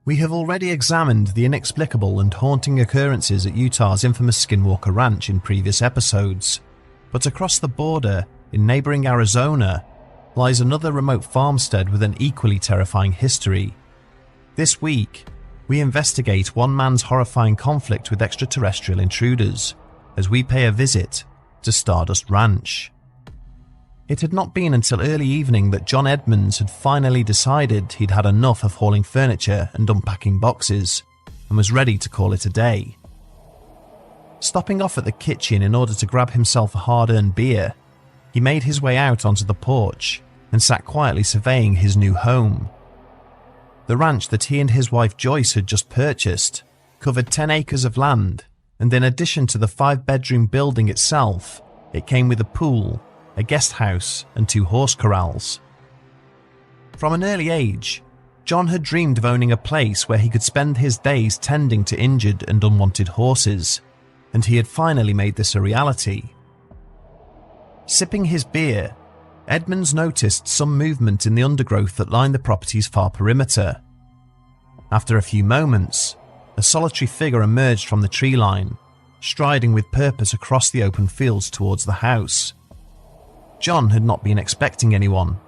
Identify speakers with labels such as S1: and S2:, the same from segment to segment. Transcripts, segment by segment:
S1: We have already examined the inexplicable and haunting occurrences at Utah's infamous Skinwalker Ranch in previous episodes, but across the border, in neighboring Arizona, lies another remote farmstead with an equally terrifying history. This week, we investigate one man's horrifying conflict with extraterrestrial intruders as we pay a visit to Stardust Ranch. It had not been until early evening that John Edmonds had finally decided he'd had enough of hauling furniture and unpacking boxes and was ready to call it a day. Stopping off at the kitchen in order to grab himself a hard-earned beer, he made his way out onto the porch and sat quietly surveying his new home. The ranch that he and his wife Joyce had just purchased covered 10 acres of land, and in addition to the 5-bedroom building itself, it came with a pool, a guest house, and 2 horse corrals. From an early age, John had dreamed of owning a place where he could spend his days tending to injured and unwanted horses, and he had finally made this a reality. Sipping his beer, Edmonds noticed some movement in the undergrowth that lined the property's far perimeter. After a few moments, a solitary figure emerged from the tree line, striding with purpose across the open fields towards the house. John had not been expecting anyone,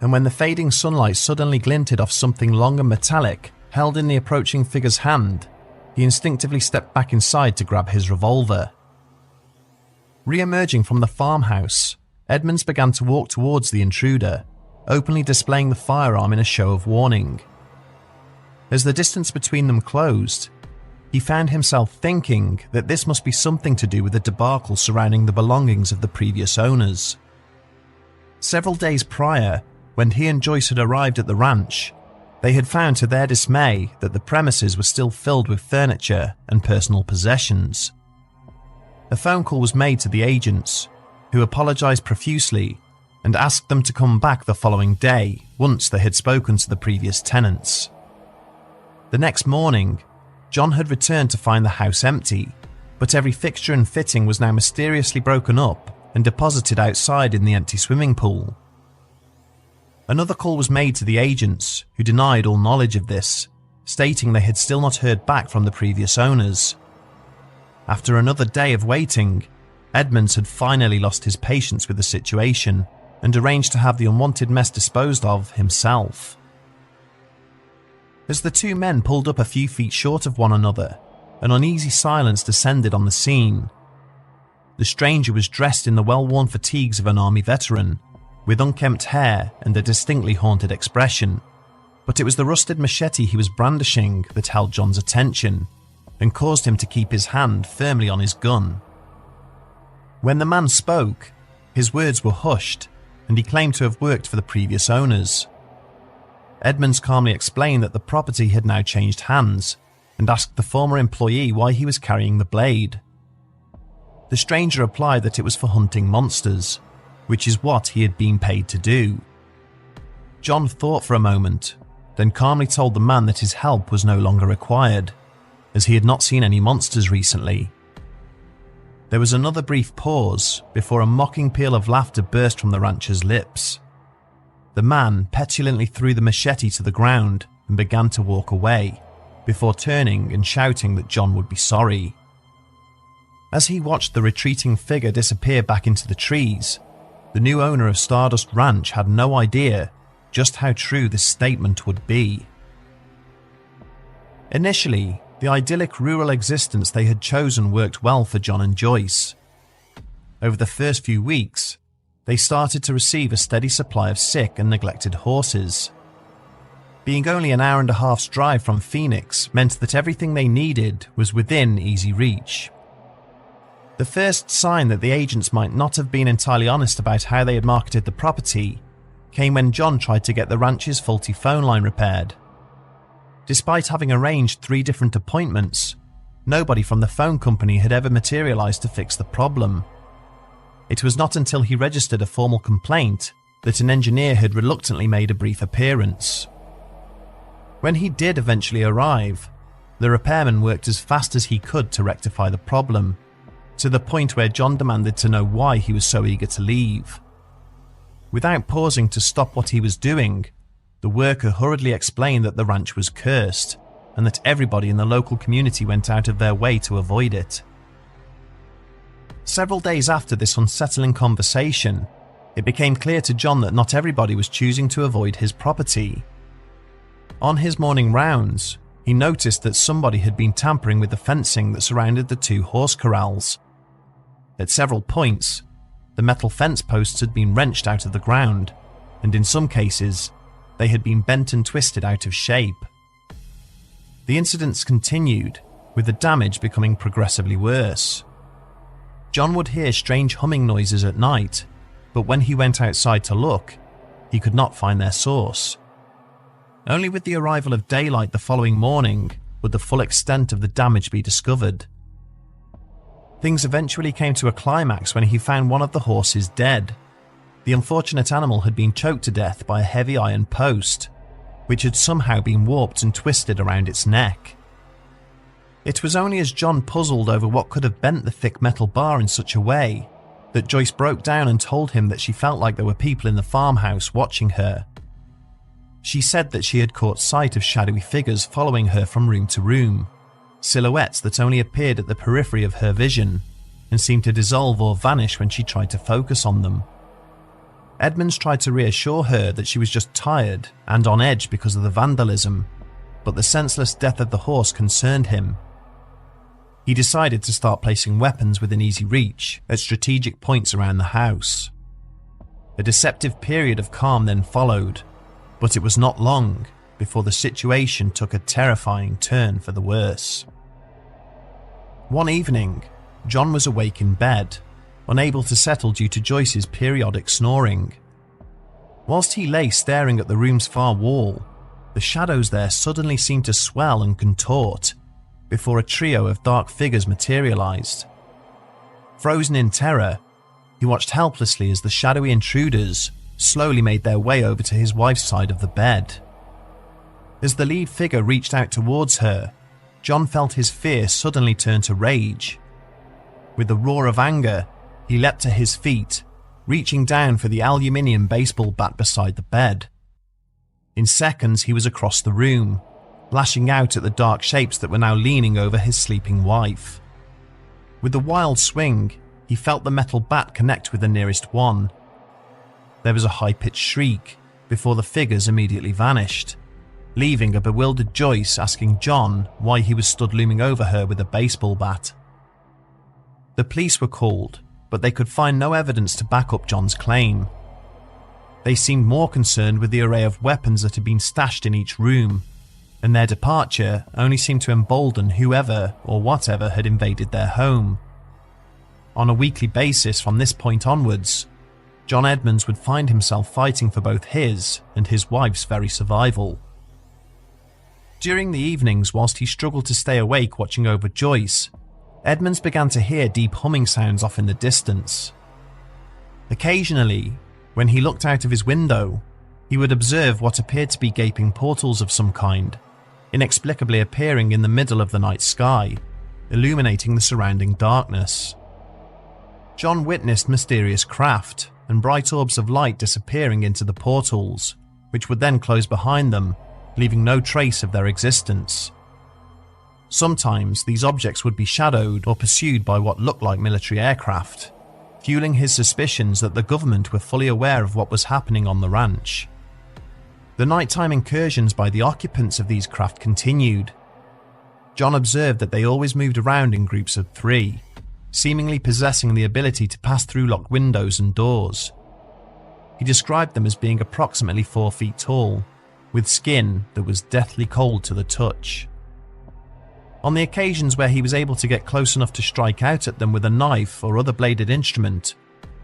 S1: and when the fading sunlight suddenly glinted off something long and metallic held in the approaching figure's hand, he instinctively stepped back inside to grab his revolver. Re-emerging from the farmhouse, Edmonds began to walk towards the intruder, openly displaying the firearm in a show of warning. As the distance between them closed, he found himself thinking that this must be something to do with the debacle surrounding the belongings of the previous owners. Several days prior, when he and Joyce had arrived at the ranch, they had found to their dismay that the premises were still filled with furniture and personal possessions. A phone call was made to the agents, who apologized profusely and asked them to come back the following day once they had spoken to the previous tenants. The next morning, John had returned to find the house empty, but every fixture and fitting was now mysteriously broken up and deposited outside in the empty swimming pool. Another call was made to the agents, who denied all knowledge of this, stating they had still not heard back from the previous owners. After another day of waiting, Edmonds had finally lost his patience with the situation and arranged to have the unwanted mess disposed of himself. As the 2 men pulled up a few feet short of one another, an uneasy silence descended on the scene. The stranger was dressed in the well-worn fatigues of an army veteran, with unkempt hair and a distinctly haunted expression, but it was the rusted machete he was brandishing that held John's attention and caused him to keep his hand firmly on his gun. When the man spoke, his words were hushed, and he claimed to have worked for the previous owners. Edmonds calmly explained that the property had now changed hands and asked the former employee why he was carrying the blade. The stranger replied that it was for hunting monsters, which is what he had been paid to do. John thought for a moment, then calmly told the man that his help was no longer required, as he had not seen any monsters recently. There was another brief pause before a mocking peal of laughter burst from the rancher's lips. The man petulantly threw the machete to the ground and began to walk away, before turning and shouting that John would be sorry. As he watched the retreating figure disappear back into the trees, the new owner of Stardust Ranch had no idea just how true this statement would be. Initially, the idyllic rural existence they had chosen worked well for John and Joyce. Over the first few weeks, they started to receive a steady supply of sick and neglected horses. Being only an hour and a half's drive from Phoenix meant that everything they needed was within easy reach. The first sign that the agents might not have been entirely honest about how they had marketed the property came when John tried to get the ranch's faulty phone line repaired. Despite having arranged 3 different appointments, nobody from the phone company had ever materialized to fix the problem. It was not until he registered a formal complaint that an engineer had reluctantly made a brief appearance. When he did eventually arrive, the repairman worked as fast as he could to rectify the problem, to the point where John demanded to know why he was so eager to leave. Without pausing to stop what he was doing, the worker hurriedly explained that the ranch was cursed and that everybody in the local community went out of their way to avoid it. Several days after this unsettling conversation, it became clear to John that not everybody was choosing to avoid his property. On his morning rounds, he noticed that somebody had been tampering with the fencing that surrounded the 2 horse corrals. At several points, the metal fence posts had been wrenched out of the ground, and in some cases, they had been bent and twisted out of shape. The incidents continued, with the damage becoming progressively worse. John would hear strange humming noises at night, but when he went outside to look, he could not find their source. Only with the arrival of daylight the following morning would the full extent of the damage be discovered. Things eventually came to a climax when he found one of the horses dead. The unfortunate animal had been choked to death by a heavy iron post, which had somehow been warped and twisted around its neck. It was only as John puzzled over what could have bent the thick metal bar in such a way that Joyce broke down and told him that she felt like there were people in the farmhouse watching her. She said that she had caught sight of shadowy figures following her from room to room, silhouettes that only appeared at the periphery of her vision and seemed to dissolve or vanish when she tried to focus on them. Edmonds tried to reassure her that she was just tired and on edge because of the vandalism, but the senseless death of the horse concerned him. He decided to start placing weapons within easy reach at strategic points around the house. A deceptive period of calm then followed, but it was not long before the situation took a terrifying turn for the worse. One evening, John was awake in bed, unable to settle due to Joyce's periodic snoring. Whilst he lay staring at the room's far wall, the shadows there suddenly seemed to swell and contort before a trio of dark figures materialized. Frozen in terror, he watched helplessly as the shadowy intruders slowly made their way over to his wife's side of the bed. As the lead figure reached out towards her, John felt his fear suddenly turn to rage. With a roar of anger, he leapt to his feet, reaching down for the aluminium baseball bat beside the bed. In seconds, he was across the room, lashing out at the dark shapes that were now leaning over his sleeping wife. With a wild swing, he felt the metal bat connect with the nearest one. There was a high-pitched shriek before the figures immediately vanished, leaving a bewildered Joyce asking John why he was stood looming over her with a baseball bat. The police were called, but they could find no evidence to back up John's claim. They seemed more concerned with the array of weapons that had been stashed in each room, and their departure only seemed to embolden whoever or whatever had invaded their home. On a weekly basis from this point onwards, John Edmonds would find himself fighting for both his and his wife's very survival. During the evenings, whilst he struggled to stay awake watching over Joyce, Edmonds began to hear deep humming sounds off in the distance. Occasionally, when he looked out of his window, he would observe what appeared to be gaping portals of some kind, inexplicably appearing in the middle of the night sky, illuminating the surrounding darkness. John witnessed mysterious craft and bright orbs of light disappearing into the portals, which would then close behind them, leaving no trace of their existence. Sometimes these objects would be shadowed or pursued by what looked like military aircraft, fueling his suspicions that the government were fully aware of what was happening on the ranch. The nighttime incursions by the occupants of these craft continued. John observed that they always moved around in groups of 3, seemingly possessing the ability to pass through locked windows and doors. He described them as being approximately 4 feet tall, with skin that was deathly cold to the touch. On the occasions where he was able to get close enough to strike out at them with a knife or other bladed instrument,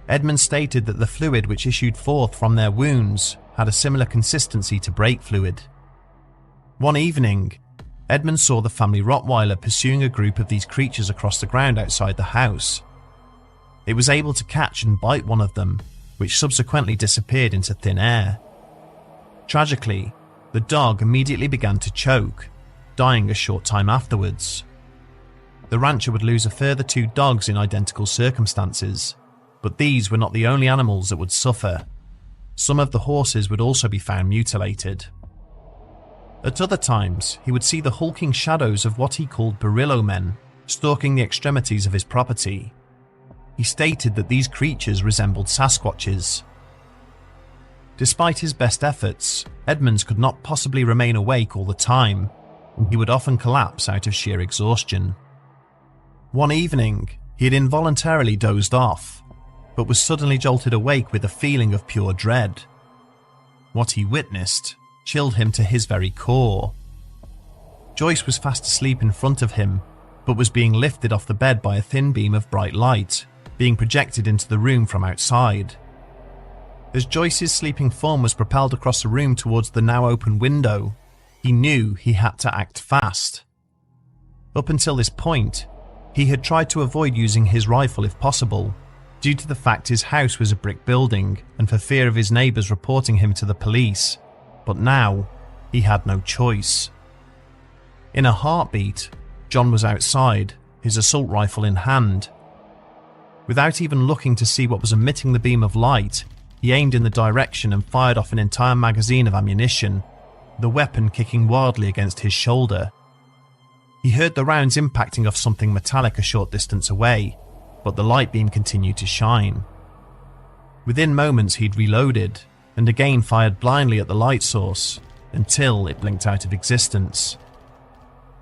S1: Edmund stated that the fluid which issued forth from their wounds had a similar consistency to brake fluid. One evening, Edmund saw the family Rottweiler pursuing a group of these creatures across the ground outside the house. It was able to catch and bite one of them, which subsequently disappeared into thin air. Tragically, the dog immediately began to choke, dying a short time afterwards. The rancher would lose a further 2 dogs in identical circumstances, but these were not the only animals that would suffer. Some of the horses would also be found mutilated. At other times, he would see the hulking shadows of what he called Barillo men stalking the extremities of his property. He stated that these creatures resembled Sasquatches. Despite his best efforts, Edmonds could not possibly remain awake all the time, and he would often collapse out of sheer exhaustion. One evening, he had involuntarily dozed off, but was suddenly jolted awake with a feeling of pure dread. What he witnessed chilled him to his very core. Joyce was fast asleep in front of him, but was being lifted off the bed by a thin beam of bright light, being projected into the room from outside. As Joyce's sleeping form was propelled across the room towards the now open window, he knew he had to act fast. Up until this point, he had tried to avoid using his rifle if possible, due to the fact his house was a brick building and for fear of his neighbours reporting him to the police, but now he had no choice. In a heartbeat, John was outside, his assault rifle in hand. Without even looking to see what was emitting the beam of light, he aimed in the direction and fired off an entire magazine of ammunition, the weapon kicking wildly against his shoulder. He heard the rounds impacting off something metallic a short distance away, but the light beam continued to shine. Within moments he'd reloaded, and again fired blindly at the light source, until it blinked out of existence.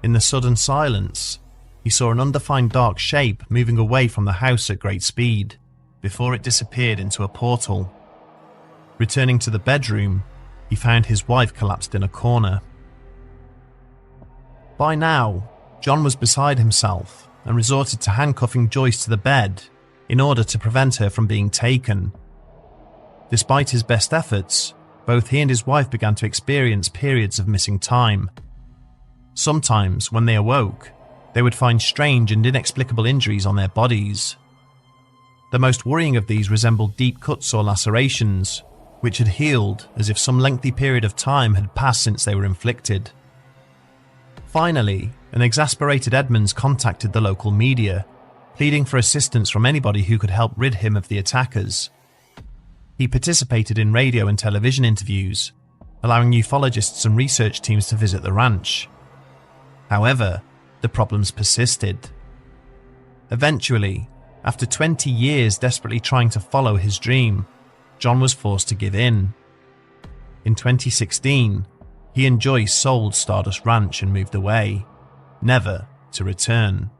S1: In the sudden silence, he saw an undefined dark shape moving away from the house at great speed, before it disappeared into a portal. Returning to the bedroom, he found his wife collapsed in a corner. By now, John was beside himself and resorted to handcuffing Joyce to the bed in order to prevent her from being taken. Despite his best efforts, both he and his wife began to experience periods of missing time. Sometimes, when they awoke, they would find strange and inexplicable injuries on their bodies. The most worrying of these resembled deep cuts or lacerations, which had healed as if some lengthy period of time had passed since they were inflicted. Finally, an exasperated Edmonds contacted the local media, pleading for assistance from anybody who could help rid him of the attackers. He participated in radio and television interviews, allowing ufologists and research teams to visit the ranch. However, the problems persisted. Eventually, after 20 years desperately trying to follow his dream, John was forced to give in. In 2016, he and Joyce sold Stardust Ranch and moved away, never to return.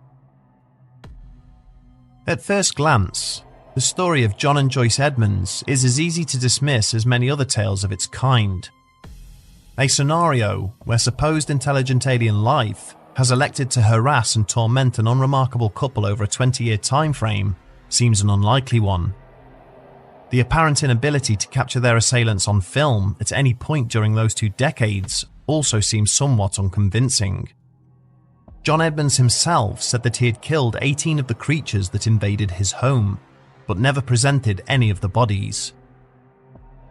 S1: At first glance, the story of John and Joyce Edmonds is as easy to dismiss as many other tales of its kind. A scenario where supposed intelligent alien life has elected to harass and torment an unremarkable couple over a 20-year time frame seems an unlikely one. The apparent inability to capture their assailants on film at any point during those 2 decades also seems somewhat unconvincing. John Edmonds himself said that he had killed 18 of the creatures that invaded his home, but never presented any of the bodies.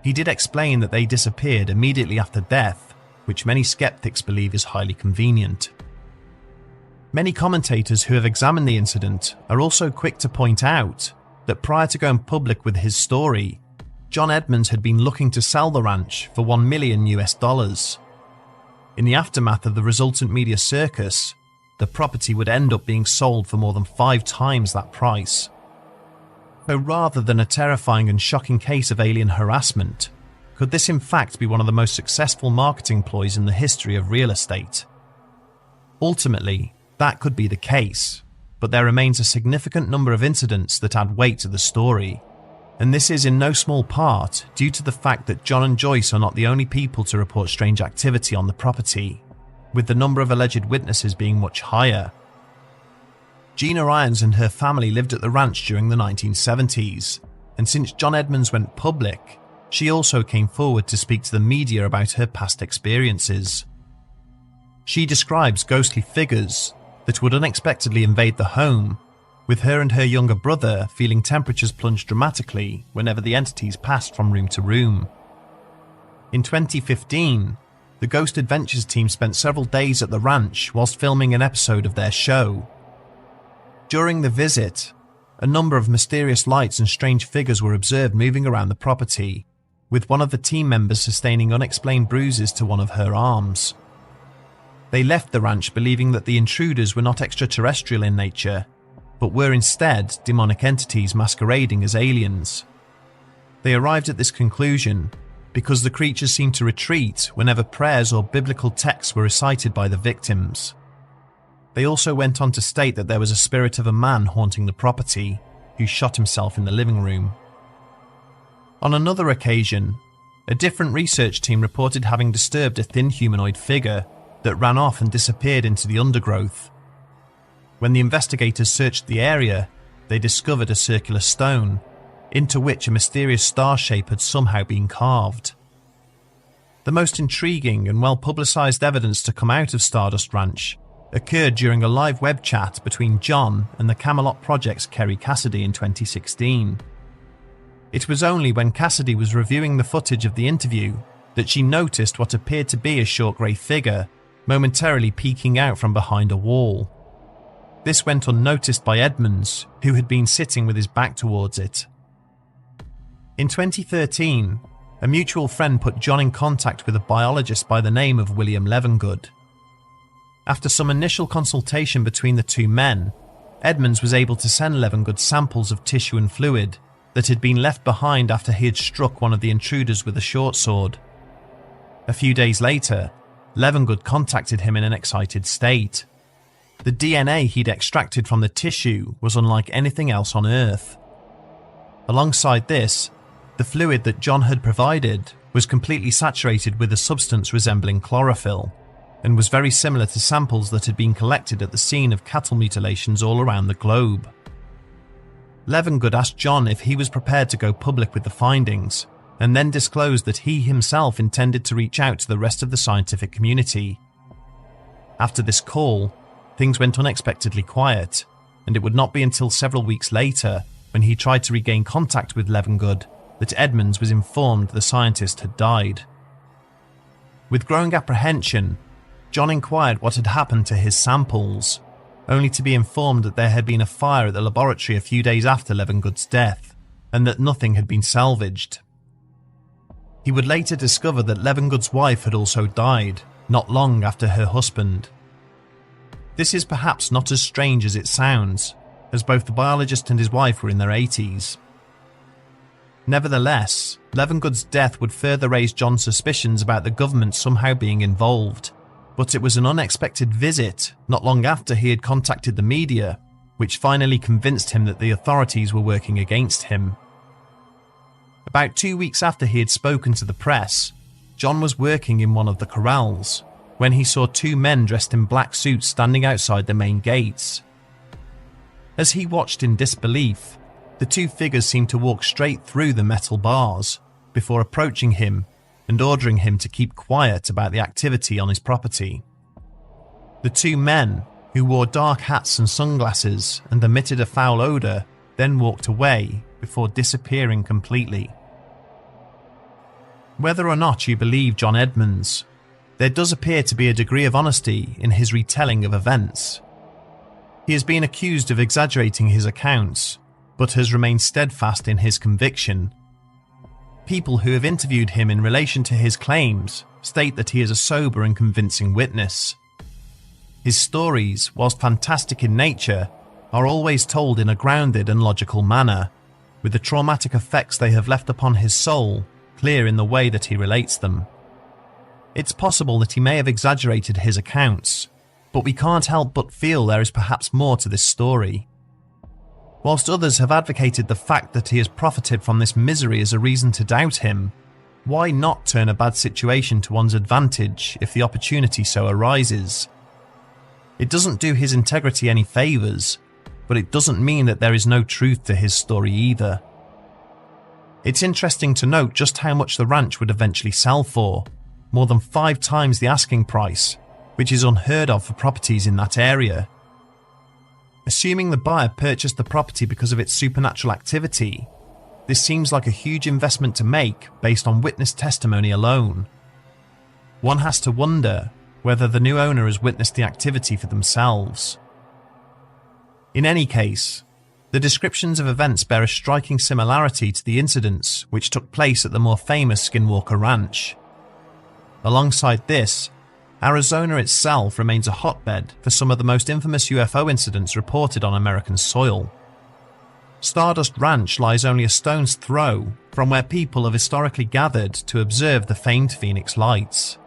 S1: He did explain that they disappeared immediately after death, which many skeptics believe is highly convenient. Many commentators who have examined the incident are also quick to point out that prior to going public with his story, John Edmonds had been looking to sell the ranch for $1 million. In the aftermath of the resultant media circus, the property would end up being sold for more than 5 times that price. So rather than a terrifying and shocking case of alien harassment, could this in fact be one of the most successful marketing ploys in the history of real estate? Ultimately, that could be the case, but there remains a significant number of incidents that add weight to the story, and this is in no small part due to the fact that John and Joyce are not the only people to report strange activity on the property, with the number of alleged witnesses being much higher. Gina Ryans and her family lived at the ranch during the 1970s, and since John Edmonds went public, she also came forward to speak to the media about her past experiences. She describes ghostly figures that would unexpectedly invade the home, with her and her younger brother feeling temperatures plunge dramatically whenever the entities passed from room to room. In 2015, the Ghost Adventures team spent several days at the ranch whilst filming an episode of their show. During the visit, a number of mysterious lights and strange figures were observed moving around the property, with one of the team members sustaining unexplained bruises to one of her arms. They left the ranch believing that the intruders were not extraterrestrial in nature, but were instead demonic entities masquerading as aliens. They arrived at this conclusion because the creatures seemed to retreat whenever prayers or biblical texts were recited by the victims. They also went on to state that there was a spirit of a man haunting the property, who shot himself in the living room. On another occasion, a different research team reported having disturbed a thin humanoid figure that ran off and disappeared into the undergrowth. When the investigators searched the area, they discovered a circular stone, into which a mysterious star shape had somehow been carved. The most intriguing and well-publicised evidence to come out of Stardust Ranch occurred during a live web chat between John and the Camelot Project's Kerry Cassidy in 2016. It was only when Cassidy was reviewing the footage of the interview that she noticed what appeared to be a short grey figure momentarily peeking out from behind a wall. This went unnoticed by Edmonds, who had been sitting with his back towards it. In 2013, a mutual friend put John in contact with a biologist by the name of William Levengood. After some initial consultation between the two men, Edmonds was able to send Levengood samples of tissue and fluid that had been left behind after he had struck one of the intruders with a short sword. A few days later, Levengood contacted him in an excited state. The DNA he'd extracted from the tissue was unlike anything else on Earth. Alongside this, the fluid that John had provided was completely saturated with a substance resembling chlorophyll, and was very similar to samples that had been collected at the scene of cattle mutilations all around the globe. Levengood asked John if he was prepared to go public with the findings, and then disclosed that he himself intended to reach out to the rest of the scientific community. After this call, things went unexpectedly quiet, and it would not be until several weeks later, when he tried to regain contact with Levengood, that Edmonds was informed the scientist had died. With growing apprehension, John inquired what had happened to his samples, only to be informed that there had been a fire at the laboratory a few days after Levengood's death, and that nothing had been salvaged. He would later discover that Levengood's wife had also died, not long after her husband. This is perhaps not as strange as it sounds, as both the biologist and his wife were in their 80s. Nevertheless, Levengood's death would further raise John's suspicions about the government somehow being involved, but it was an unexpected visit not long after he had contacted the media, which finally convinced him that the authorities were working against him. About 2 weeks after he had spoken to the press, John was working in one of the corrals, when he saw two men dressed in black suits standing outside the main gates. As he watched in disbelief, the two figures seemed to walk straight through the metal bars, before approaching him and ordering him to keep quiet about the activity on his property. The two men, who wore dark hats and sunglasses and emitted a foul odour, then walked away before disappearing completely. Whether or not you believe John Edmonds, there does appear to be a degree of honesty in his retelling of events. He has been accused of exaggerating his accounts, but has remained steadfast in his conviction. People who have interviewed him in relation to his claims state that he is a sober and convincing witness. His stories, whilst fantastic in nature, are always told in a grounded and logical manner, with the traumatic effects they have left upon his soul clear in the way that he relates them. It's possible that he may have exaggerated his accounts, but we can't help but feel there is perhaps more to this story. Whilst others have advocated the fact that he has profited from this misery as a reason to doubt him, why not turn a bad situation to one's advantage if the opportunity so arises? It doesn't do his integrity any favours, but it doesn't mean that there is no truth to his story either. It's interesting to note just how much the ranch would eventually sell for, more than 5 times the asking price, which is unheard of for properties in that area. Assuming the buyer purchased the property because of its supernatural activity, this seems like a huge investment to make based on witness testimony alone. One has to wonder whether the new owner has witnessed the activity for themselves. In any case, the descriptions of events bear a striking similarity to the incidents which took place at the more famous Skinwalker Ranch. Alongside this, Arizona itself remains a hotbed for some of the most infamous UFO incidents reported on American soil. Stardust Ranch lies only a stone's throw from where people have historically gathered to observe the famed Phoenix Lights.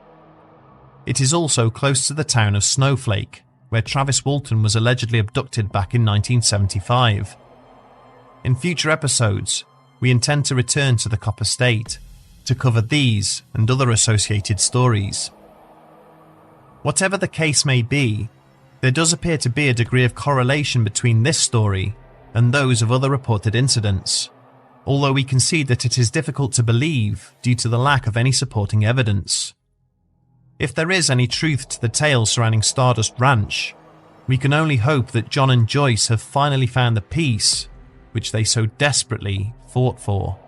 S1: It is also close to the town of Snowflake, where Travis Walton was allegedly abducted back in 1975. In future episodes, we intend to return to the Copper State to cover these and other associated stories. Whatever the case may be, there does appear to be a degree of correlation between this story and those of other reported incidents, although we concede that it is difficult to believe due to the lack of any supporting evidence. If there is any truth to the tale surrounding Stardust Ranch, we can only hope that John and Joyce have finally found the peace which they so desperately fought for.